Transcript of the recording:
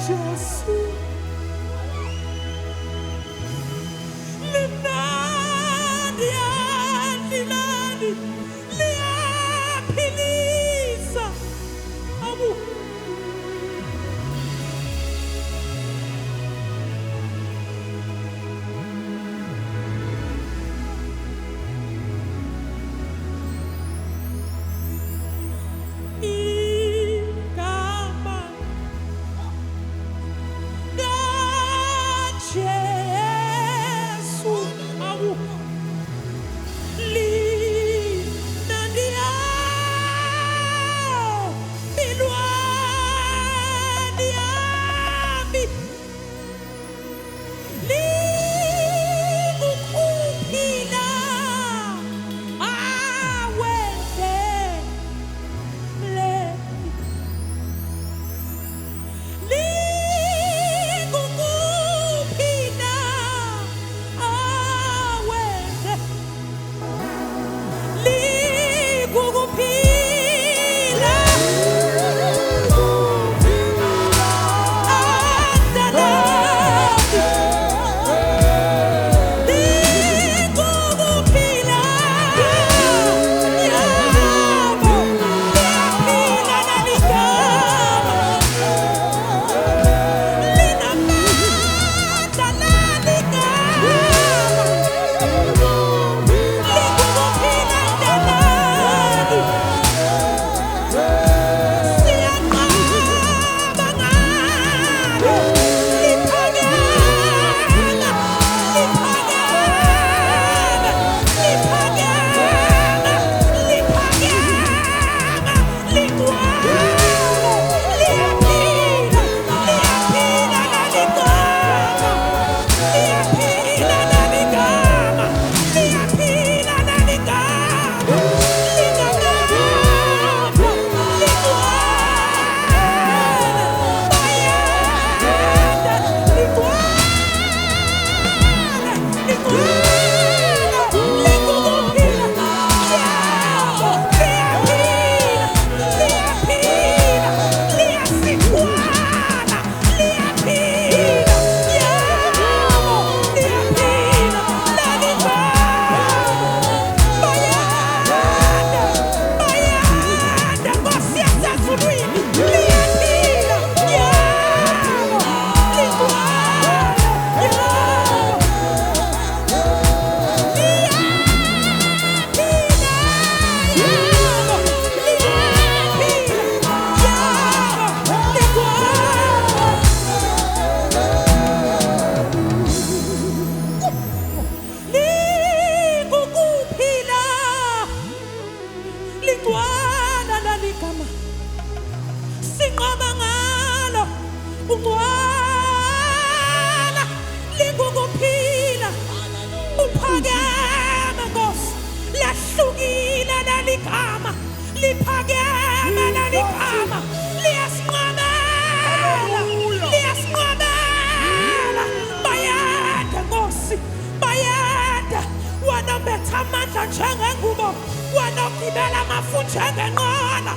Jesu limnandi andilani liyaphilisa abu igama Jesu abu linandia bilwani yami likukuphila aweze likukuphila aweze likukuphila andalami likukuphila yabo liyaphila naligama linamandla naligama likukuphila ndalali siyaqamba ngalo liphakeme ligwana laligama sinqoba ngalo ungwana likukuphila uphakeme Nkosi lahlukile laligama liphakeme laligama liyasinqabela bayanda Nkosi bayanda wanambetha amandla njengengubo wanokugibela amafu njengenqola